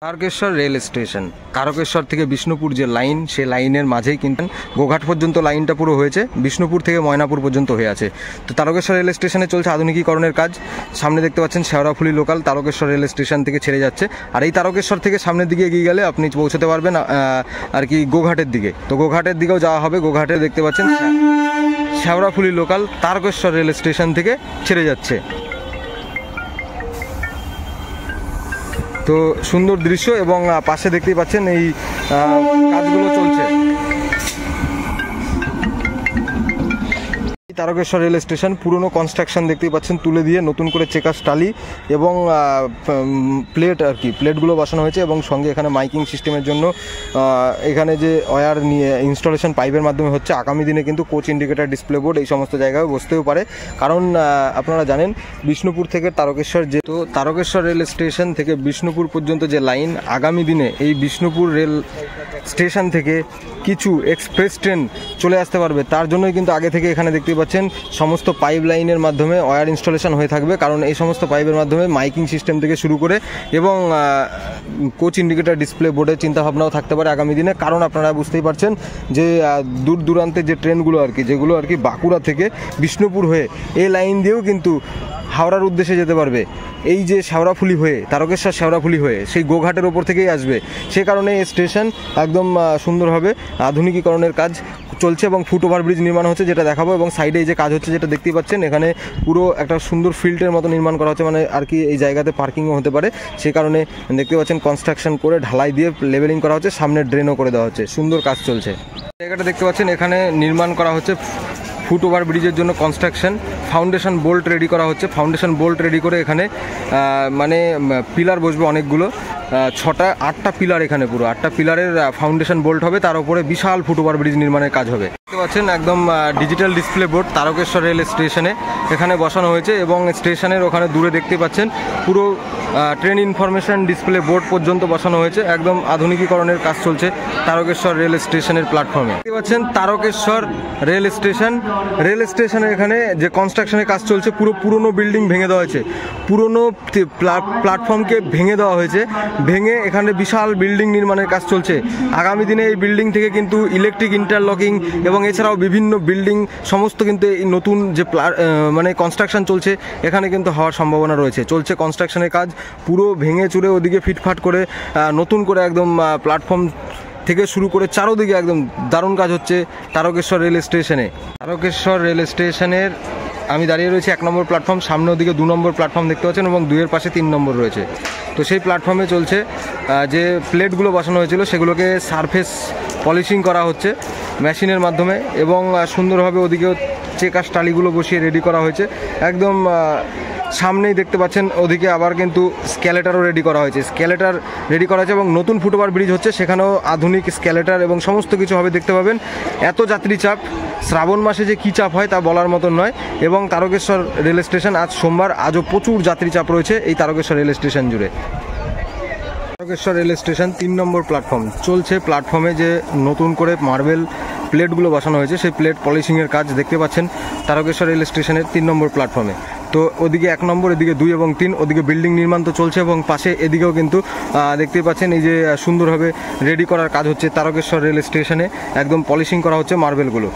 Tarakeswar rail station, Tarakeswar থেকে বিষ্ণুপুর যে line, সেই লাইনের মাঝেই কিন্তু গোঘাট পর্যন্ত লাইনটা পুরো হয়েছে, বিষ্ণুপুর থেকে ময়নাপুর পর্যন্ত হয়ে আছে। তো তারকেশ্বর রেল স্টেশনে চলছে আধুনিকীকরণের কাজ। সামনে দেখতে পাচ্ছেন Sheoraphuli local Tarakeswar rail station থেকে ছেড়ে যাচ্ছে। আর এই তারকেশ্বর থেকে সামনের দিকে এগিয়ে গেলে আপনি পৌঁছতে পারবেন আর কি গোঘাটের দিকে। তো গোঘাটের দিকেও যাওয়া হবে। গোঘাটে দেখতে পাচ্ছেন Sheoraphuli local Tarakeswar rail station থেকে ছেড়ে যাচ্ছে। তো সুন্দর দৃশ্য, এবং পাশে দেখতেই পাচ্ছেন এই কাজগুলো চলছে। তারকেশ্বর রেল স্টেশন পুরনো কনস্ট্রাকশন দেখতেই পাচ্ছেন, তুলে দিয়ে নতুন করে চেকার টালি এবং প্লেট আর কি প্লেটগুলো বসানো হয়েছে, এবং সঙ্গে এখানে মাইকিং সিস্টেমের জন্য এখানে যে ওয়্যার নিয়ে ইনস্টলেশন পাইপের মাধ্যমে হচ্ছে। আগামী দিনে কিন্তু কোচ ইন্ডিকেটার ডিসপ্লে বোর্ড এই সমস্ত জায়গায় বসতেও পারে, কারণ আপনারা জানেন বিষ্ণুপুর থেকে তারকেশ্বর তো তারকেশ্বর রেল স্টেশন থেকে বিষ্ণুপুর পর্যন্ত যে লাইন, আগামী দিনে এই বিষ্ণুপুর রেল স্টেশন থেকে কিছু এক্সপ্রেস ট্রেন চলে আসতে পারবে। তার জন্যই কিন্তু আগে থেকে এখানে দেখতে পাচ্ছেন সমস্ত পাইপ লাইনের মাধ্যমে ওয়্যার ইনস্টলেশন হয়ে থাকবে, কারণ এই সমস্ত পাইপের মাধ্যমে মাইকিং সিস্টেম থেকে শুরু করে এবং কোচ ইন্ডিকেটার ডিসপ্লে বোর্ডের চিন্তাভাবনাও থাকতে পারে আগামী দিনে। কারণ আপনারা বুঝতেই পারছেন যে দূর দূরান্তের যে ট্রেনগুলো আর কি, যেগুলো আর কি বাঁকুড়া থেকে বিষ্ণুপুর হয়ে এই লাইন দিয়েও কিন্তু হাওড়ার উদ্দেশ্যে যেতে পারবে। এই যে শেওড়াফুলি হয়ে তারকেশ্বর শেওড়াফুলি হয়ে সেই গোঘাটের ওপর থেকেই আসবে। সেই কারণে এই স্টেশন একদম সুন্দরভাবে আধুনিকীকরণের কাজ চলছে এবং ফুট ওভারব্রিজ নির্মাণ হচ্ছে, যেটা দেখাবো। এবং সাইডে এই যে কাজ হচ্ছে যেটা দেখতেই পাচ্ছেন, এখানে পুরো একটা সুন্দর ফিল্ডের মতো নির্মাণ করা হচ্ছে, মানে আর কি এই জায়গাতে পার্কিংও হতে পারে। সেই কারণে দেখতে পাচ্ছেন কনস্ট্রাকশন করে ঢালাই দিয়ে লেভেলিং করা হচ্ছে, সামনে ড্রেনও করে দেওয়া হচ্ছে। সুন্দর কাজ চলছে। জায়গাটা দেখতে পাচ্ছেন, এখানে নির্মাণ করা হচ্ছে ফুট ওভার ব্রিজের জন্য কনস্ট্রাকশন। ফাউন্ডেশন বোল্ট রেডি করা হচ্ছে। ফাউন্ডেশন বোল্ট রেডি করে এখানে মানে পিলার বসবে অনেকগুলো, 8টা পিলার, এখানে পুরো 8টা পিলারের ফাউন্ডেশন বোল্ট হবে, তার উপরে বিশাল ফুট ওভার ব্রিজ নির্মাণের কাজ হবে। দেখতে পাচ্ছেন একদম digital display board Tarakeswar rail স্টেশনে এখানে বসানো হয়েছে, এবং স্টেশনের ওখানে দূরে দেখতে পাচ্ছেন পুরো ট্রেন ইনফরমেশন ডিসপ্লে বোর্ড পর্যন্ত বসানো হয়েছে। একদম আধুনিকীকরণের কাজ চলছে তারকেশ্বর রেল স্টেশনের প্ল্যাটফর্মে। দেখতে পাচ্ছেন তারকেশ্বর রেল স্টেশন। রেল স্টেশনের এখানে যে কনস্ট্রাকশনের কাজ চলছে, পুরো পুরনো বিল্ডিং ভেঙে দেওয়া হয়েছে, পুরনো প্ল্যাটফর্মকে ভেঙে দেওয়া হয়েছে, ভেঙে এখানে বিশাল বিল্ডিং নির্মাণের কাজ চলছে। আগামী দিনে এই বিল্ডিং থেকে কিন্তু ইলেকট্রিক ইন্টারলকিং এবং এছাড়াও বিভিন্ন বিল্ডিং সমস্ত কিন্তু এই নতুন যে মানে কনস্ট্রাকশন চলছে এখানে কিন্তু হওয়ার সম্ভাবনা রয়েছে। চলছে কনস্ট্রাকশনের কাজ, পুরো ভেঙে চুরে ওদিকে ফিটফাট করে নতুন করে একদম প্ল্যাটফর্ম থেকে শুরু করে চারোদিকে একদম দারুণ কাজ হচ্ছে তারকেশ্বর রেল স্টেশনে। তারকেশ্বর রেল স্টেশনের আমি দাঁড়িয়ে রয়েছি 1 নম্বর প্ল্যাটফর্ম, সামনে ওদিকে 2 নম্বর প্ল্যাটফর্ম দেখতে পাচ্ছেন, এবং 2-এর পাশে 3 নম্বর রয়েছে। তো সেই প্ল্যাটফর্মে চলছে যে প্লেটগুলো বসানো হয়েছিল সেগুলোকে সারফেস পলিশিং করা হচ্ছে মেশিনের মাধ্যমে, এবং সুন্দরভাবে ওদিকেও চেকার টালিগুলো বসিয়ে রেডি করা হয়েছে। একদম সামনেই দেখতে পাচ্ছেন ওদিকে আবার কিন্তু স্কেলেটারও রেডি করা হয়েছে, স্কেলেটার রেডি করা হয়েছে, এবং নতুন ফুটওভার ব্রিজ হচ্ছে, সেখানেও আধুনিক স্কেলেটার এবং সমস্ত কিছু হবে দেখতে পাবেন। এত যাত্রী চাপ, শ্রাবণ মাসে যে কী চাপ হয় তা বলার মতন নয়। এবং তারকেশ্বর রেল স্টেশন আজ সোমবার, আজও প্রচুর যাত্রী চাপ রয়েছে এই তারকেশ্বর রেল স্টেশন জুড়ে। তারকেশ্বর রেল স্টেশন 3 নম্বর প্ল্যাটফর্ম চলছে। প্ল্যাটফর্মে যে নতুন করে মার্বেল প্লেটগুলো বসানো হয়েছে সেই প্লেট পলিশিংয়ের কাজ দেখতে পাচ্ছেন তারকেশ্বর রেল স্টেশনের 3 নম্বর প্ল্যাটফর্মে। তো ওদিকে 1 নম্বর, এদিকে 2 এবং 3, ওদিকে বিল্ডিং নির্মাণ তো চলছে, এবং পাশে এদিকেও কিন্তু দেখতেই পাচ্ছেন এই যে সুন্দরভাবে রেডি করার কাজ হচ্ছে তারকেশ্বর রেল স্টেশনে। একদম পলিশিং করা হচ্ছে মার্বেলগুলো।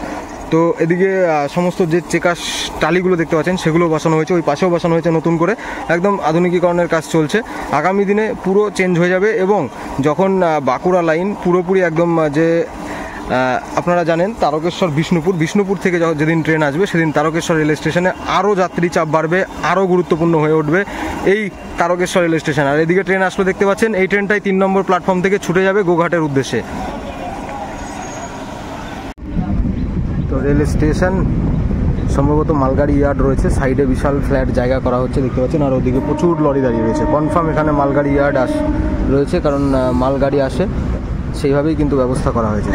তো এদিকে সমস্ত যে চেকার টালিগুলো দেখতে পাচ্ছেন সেগুলো বসানো হয়েছে, ওই পাশেও বসানো হয়েছে নতুন করে। একদম আধুনিকীকরণের কাজ চলছে। আগামী দিনে পুরো চেঞ্জ হয়ে যাবে, এবং যখন বাঁকুড়া লাইন পুরোপুরি একদম যে আপনারা জানেন তারকেশ্বর বিষ্ণুপুর থেকে যেদিন ট্রেন আসবে সেদিন তারকেশ্বর রেল স্টেশনে আরও যাত্রী চাপ বাড়বে, আরও গুরুত্বপূর্ণ হয়ে উঠবে এই তারকেশ্বর রেল স্টেশন। আর এদিকে ট্রেন আসলে দেখতে পাচ্ছেন এই ট্রেনটাই 3 নম্বর প্ল্যাটফর্ম থেকে ছুটে যাবে গোঘাটের উদ্দেশ্যে। তো রেল স্টেশন সম্ভবত মালগাড়ি ইয়ার্ড রয়েছে, সাইডে বিশাল ফ্ল্যাট জায়গা করা হচ্ছে দেখতে পাচ্ছেন, আর ওদিকে প্রচুর লরি দাঁড়িয়ে রয়েছে। কনফার্ম এখানে মালগাড়ি ইয়ার্ড রয়েছে, কারণ মালগাড়ি আসে সেইভাবেই কিন্তু ব্যবস্থা করা হয়েছে।